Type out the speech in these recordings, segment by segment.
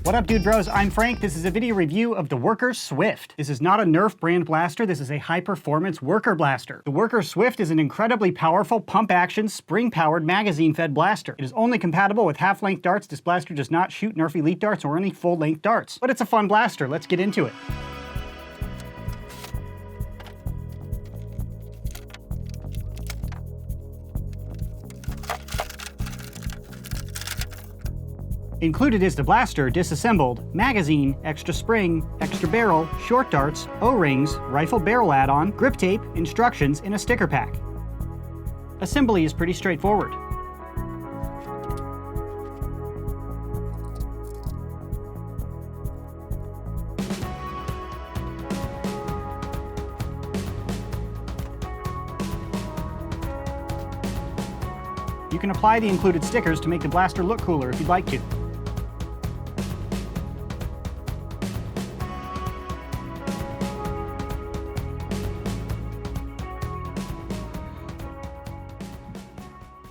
What up, dude bros? I'm Frank. This is a video review of the Worker Swift. This is not a Nerf brand blaster. This is a high-performance worker blaster. The Worker Swift is an incredibly powerful, pump-action, spring-powered, magazine-fed blaster. It is only compatible with half-length darts. This blaster does not shoot Nerf Elite darts or any full-length darts. But it's a fun blaster. Let's get into it. Included is the blaster, disassembled, magazine, extra spring, extra barrel, short darts, O-rings, rifle barrel add-on, grip tape, instructions, and a sticker pack. Assembly is pretty straightforward. You can apply the included stickers to make the blaster look cooler if you'd like to.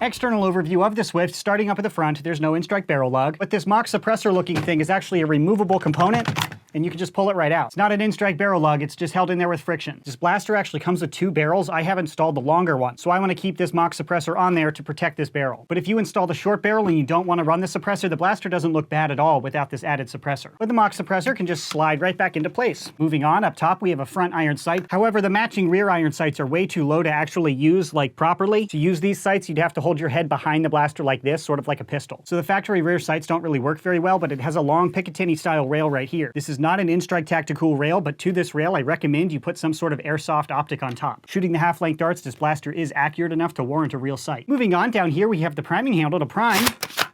External overview of the Swift. Starting up at the front, there's no in-strike barrel lug, but this mock suppressor looking thing is actually a removable component, and you can just pull it right out. It's not an in-strike barrel lug, it's just held in there with friction. This blaster actually comes with two barrels. I have installed the longer one, so I want to keep this mock suppressor on there to protect this barrel. But if you install the short barrel and you don't want to run the suppressor, the blaster doesn't look bad at all without this added suppressor. But the mock suppressor can just slide right back into place. Moving on, up top we have a front iron sight. However, the matching rear iron sights are way too low to actually use properly. To use these sights, you'd have to hold your head behind the blaster like this, sort of like a pistol. So the factory rear sights don't really work very well, but it has a long Picatinny style rail right here. This is not an in-strike tactical rail, but to this rail I recommend you put some sort of airsoft optic on top. Shooting the half-length darts, this blaster is accurate enough to warrant a real sight. Moving on, down here we have the priming handle to prime.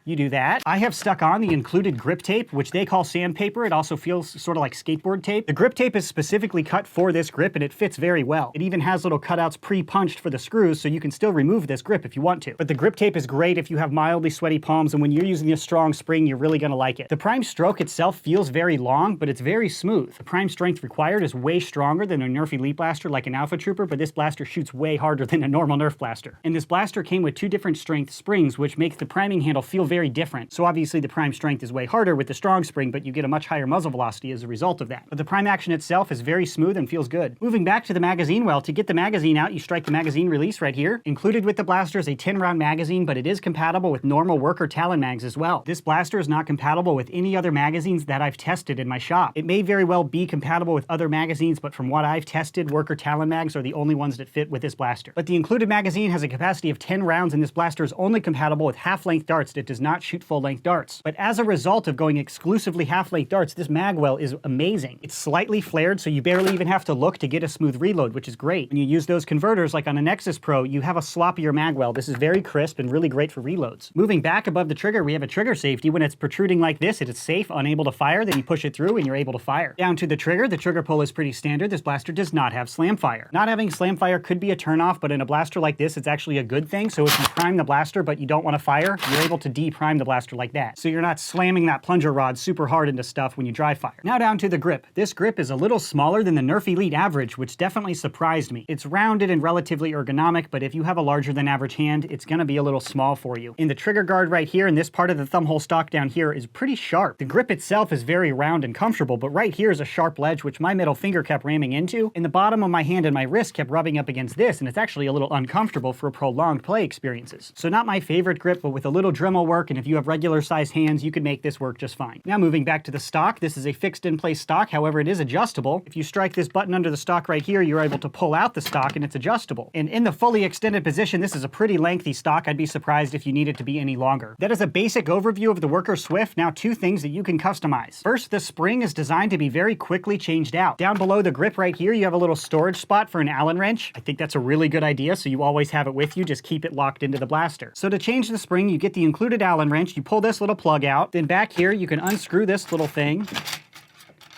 You do that. I have stuck on the included grip tape, which they call sandpaper. It also feels sort of like skateboard tape. The grip tape is specifically cut for this grip and it fits very well. It even has little cutouts pre-punched for the screws, so you can still remove this grip if you want to. But the grip tape is great if you have mildly sweaty palms, and when you're using a strong spring, you're really gonna like it. The prime stroke itself feels very long, but it's very smooth. The prime strength required is way stronger than a Nerf Elite blaster like an Alpha Trooper, but this blaster shoots way harder than a normal Nerf blaster. And this blaster came with two different strength springs, which makes the priming handle feel very different. So obviously the prime strength is way harder with the strong spring, but you get a much higher muzzle velocity as a result of that. But the prime action itself is very smooth and feels good. Moving back to the magazine, well, to get the magazine out, you strike the magazine release right here. Included with the blaster is a 10-round magazine, but it is compatible with normal worker Talon mags as well. This blaster is not compatible with any other magazines that I've tested in my shop. It may very well be compatible with other magazines, but from what I've tested, worker Talon mags are the only ones that fit with this blaster. But the included magazine has a capacity of 10 rounds, and this blaster is only compatible with half-length darts that does not shoot full-length darts. But as a result of going exclusively half-length darts, this mag well is amazing. It's slightly flared, so you barely even have to look to get a smooth reload, which is great. When you use those converters, like on a Nexus Pro, you have a sloppier mag well. This is very crisp and really great for reloads. Moving back above the trigger, we have a trigger safety. When it's protruding like this, it is safe, unable to fire, then you push it through and you're able to fire. Down to the trigger pull is pretty standard. This blaster does not have slam fire. Not having slam fire could be a turnoff, but in a blaster like this, it's actually a good thing. So if you prime the blaster but you don't want to fire, you're able to de-prime the blaster like that. So you're not slamming that plunger rod super hard into stuff when you dry fire. Now down to the grip. This grip is a little smaller than the Nerf Elite average, which definitely surprised me. It's rounded and relatively ergonomic, but if you have a larger than average hand, it's gonna be a little small for you. In the trigger guard right here, and this part of the thumb hole stock down here is pretty sharp. The grip itself is very round and comfortable, but right here is a sharp ledge which my middle finger kept ramming into, and the bottom of my hand and my wrist kept rubbing up against this, and it's actually a little uncomfortable for prolonged play experiences. So not my favorite grip, but with a little Dremel work, and if you have regular sized hands, you could make this work just fine. Now moving back to the stock, this is a fixed in place stock, however it is adjustable. If you strike this button under the stock right here, you're able to pull out the stock and it's adjustable. And in the fully extended position, this is a pretty lengthy stock. I'd be surprised if you need it to be any longer. That is a basic overview of the Worker Swift. Now two things that you can customize. First, the spring is designed to be very quickly changed out. Down below the grip right here, you have a little storage spot for an Allen wrench. I think that's a really good idea, so you always have it with you. Just keep it locked into the blaster. So to change the spring, you get the included Allen wrench, you pull this little plug out, then back here you can unscrew this little thing,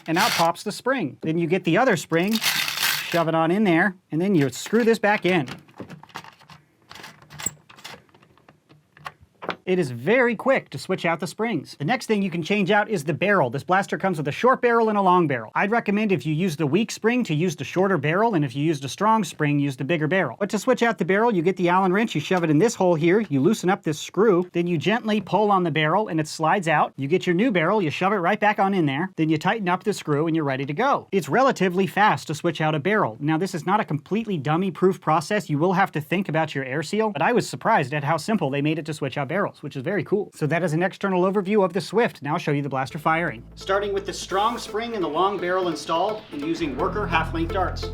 and out pops the spring. Then you get the other spring, shove it on in there, and then you screw this back in. It is very quick to switch out the springs. The next thing you can change out is the barrel. This blaster comes with a short barrel and a long barrel. I'd recommend if you use the weak spring to use the shorter barrel, and if you used a strong spring, use the bigger barrel. But to switch out the barrel, you get the Allen wrench, you shove it in this hole here, you loosen up this screw, then you gently pull on the barrel and it slides out. You get your new barrel, you shove it right back on in there, then you tighten up the screw and you're ready to go. It's relatively fast to switch out a barrel. Now this is not a completely dummy-proof process. You will have to think about your air seal, but I was surprised at how simple they made it to switch out barrels, which is very cool. So that is an external overview of the Swift. Now I'll show you the blaster firing. Starting with the strong spring and the long barrel installed and using worker half-length darts.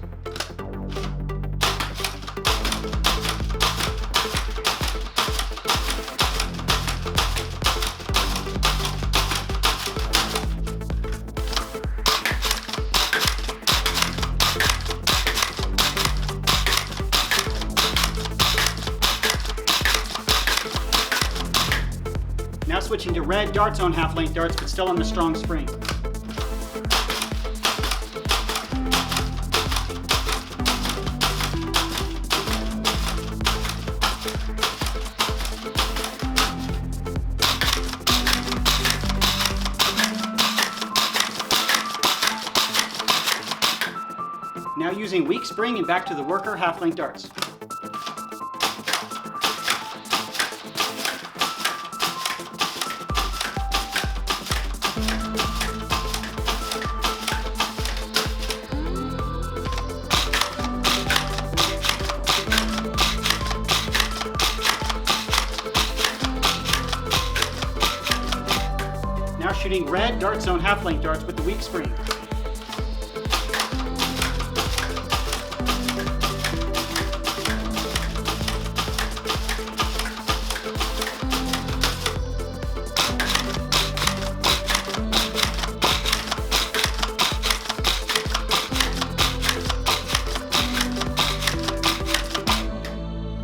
Now switching to red dart zone half-length darts, but still on the strong spring. Now using weak spring and back to the worker half-length darts. Now shooting red dart zone half-length darts with the weak spring.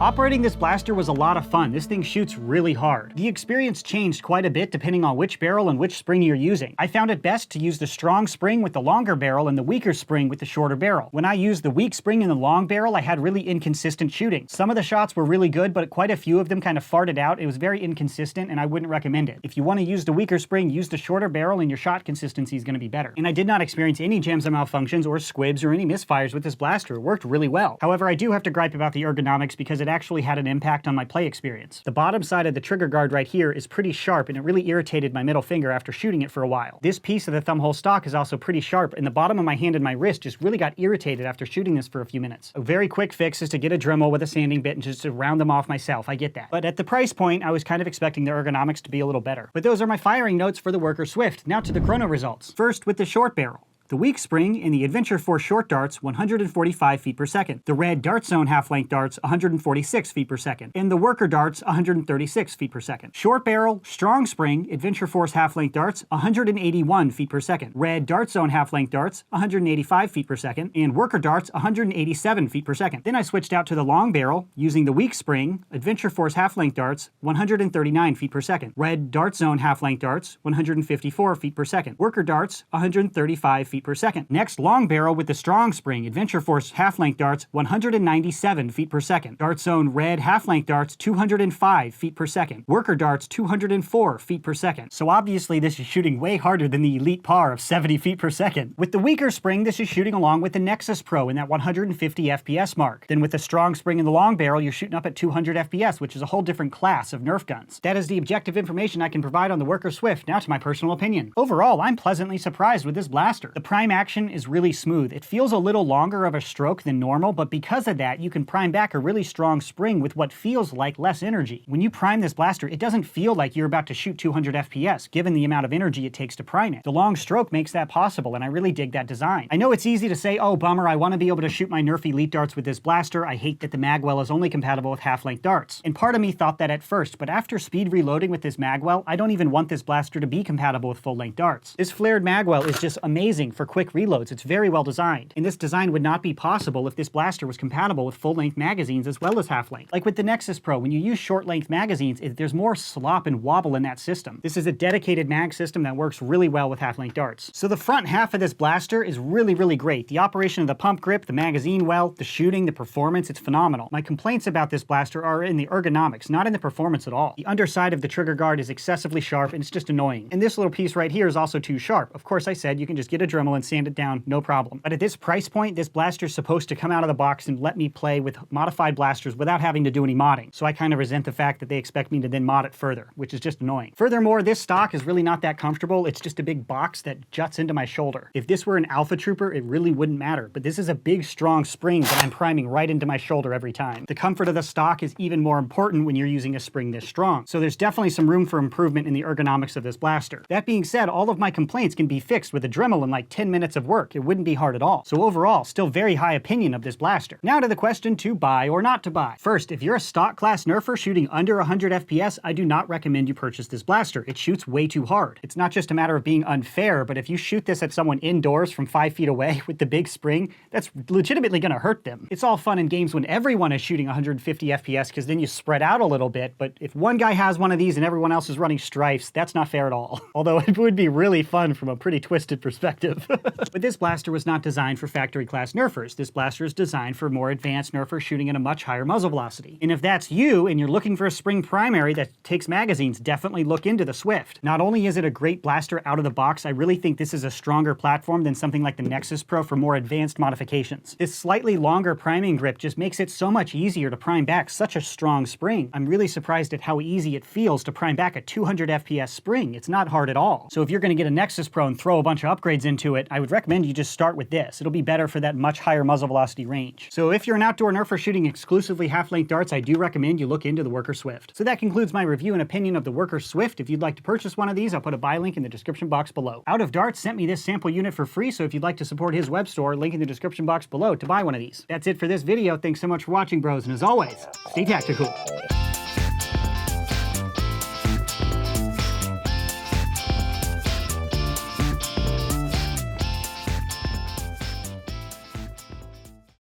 Operating this blaster was a lot of fun. This thing shoots really hard. The experience changed quite a bit depending on which barrel and which spring you're using. I found it best to use the strong spring with the longer barrel and the weaker spring with the shorter barrel. When I used the weak spring and the long barrel, I had really inconsistent shooting. Some of the shots were really good, but quite a few of them kind of farted out. It was very inconsistent, and I wouldn't recommend it. If you want to use the weaker spring, use the shorter barrel, and your shot consistency is going to be better. And I did not experience any jams or malfunctions or squibs or any misfires with this blaster. It worked really well. However, I do have to gripe about the ergonomics because it actually had an impact on my play experience. The bottom side of the trigger guard right here is pretty sharp, and it really irritated my middle finger after shooting it for a while. This piece of the thumb hole stock is also pretty sharp, and the bottom of my hand and my wrist just really got irritated after shooting this for a few minutes. A very quick fix is to get a Dremel with a sanding bit and just to round them off myself. I get that. But at the price point, I was kind of expecting the ergonomics to be a little better. But those are my firing notes for the Worker Swift. Now to the chrono results. First with the short barrel. The weak spring in the Adventure Force short darts, 145 feet per second. The red dart zone half-length darts, 146 feet per second. And the worker darts, 136 feet per second. Short barrel, strong spring, Adventure Force half-length darts, 181 feet per second. Red dart zone half-length darts, 185 feet per second. And worker darts, 187 feet per second. Then I switched out to the long barrel, using the weak spring, Adventure Force half-length darts, 139 feet per second. Red dart zone half-length darts, 154 feet per second. Worker darts, 135 feet per second. Next, long barrel with the strong spring, Adventure Force half-length darts, 197 feet per second. Dart zone red half-length darts, 205 feet per second. Worker darts, 204 feet per second. So obviously this is shooting way harder than the Elite PAR of 70 feet per second. With the weaker spring, this is shooting along with the Nexus Pro in that 150 FPS mark. Then with the strong spring and the long barrel, you're shooting up at 200 FPS, which is a whole different class of Nerf guns. That is the objective information I can provide on the Worker Swift. Now to my personal opinion. Overall, I'm pleasantly surprised with this blaster. The prime action is really smooth. It feels a little longer of a stroke than normal, but because of that, you can prime back a really strong spring with what feels like less energy. When you prime this blaster, it doesn't feel like you're about to shoot 200 FPS, given the amount of energy it takes to prime it. The long stroke makes that possible, and I really dig that design. I know it's easy to say, oh bummer, I want to be able to shoot my Nerf Elite darts with this blaster. I hate that the magwell is only compatible with half-length darts. And part of me thought that at first, but after speed reloading with this magwell, I don't even want this blaster to be compatible with full-length darts. This flared magwell is just amazing for quick reloads. It's very well designed. And this design would not be possible if this blaster was compatible with full-length magazines as well as half-length. Like with the Nexus Pro, when you use short-length magazines, there's more slop and wobble in that system. This is a dedicated mag system that works really well with half-length darts. So the front half of this blaster is really, really great. The operation of the pump grip, the magazine well, the shooting, the performance, it's phenomenal. My complaints about this blaster are in the ergonomics, not in the performance at all. The underside of the trigger guard is excessively sharp and it's just annoying. And this little piece right here is also too sharp. Of course, I said you can just get a Dremel and sand it down, no problem. But at this price point, this blaster is supposed to come out of the box and let me play with modified blasters without having to do any modding. So I kind of resent the fact that they expect me to then mod it further, which is just annoying. Furthermore, this stock is really not that comfortable. It's just a big box that juts into my shoulder. If this were an Alpha Trooper, it really wouldn't matter. But this is a big, strong spring that I'm priming right into my shoulder every time. The comfort of the stock is even more important when you're using a spring this strong. So there's definitely some room for improvement in the ergonomics of this blaster. That being said, all of my complaints can be fixed with a Dremel in like 10 minutes of work. It wouldn't be hard at all. So overall, still very high opinion of this blaster. Now to the question to buy or not to buy. First, if you're a stock class nerfer shooting under 100 FPS, I do not recommend you purchase this blaster. It shoots way too hard. It's not just a matter of being unfair, but if you shoot this at someone indoors from 5 feet away with the big spring, that's legitimately gonna hurt them. It's all fun in games when everyone is shooting 150 FPS because then you spread out a little bit, but if one guy has one of these and everyone else is running strifes, that's not fair at all. Although it would be really fun from a pretty twisted perspective. But this blaster was not designed for factory class nerfers. This blaster is designed for more advanced nerfers shooting at a much higher muzzle velocity. And if that's you and you're looking for a spring primary that takes magazines, definitely look into the Swift. Not only is it a great blaster out of the box, I really think this is a stronger platform than something like the Nexus Pro for more advanced modifications. This slightly longer priming grip just makes it so much easier to prime back such a strong spring. I'm really surprised at how easy it feels to prime back a 200 FPS spring. It's not hard at all. So if you're going to get a Nexus Pro and throw a bunch of upgrades into it, I would recommend you just start with this. It'll be better for that much higher muzzle velocity range. So if you're an outdoor nerfer shooting exclusively half-length darts, I do recommend you look into the Worker Swift. So that concludes my review and opinion of the Worker Swift. If you'd like to purchase one of these, I'll put a buy link in the description box below. Out of Darts sent me this sample unit for free, so if you'd like to support his web store, link in the description box below to buy one of these. That's it for this video. Thanks so much for watching, bros, and as always, stay tactical.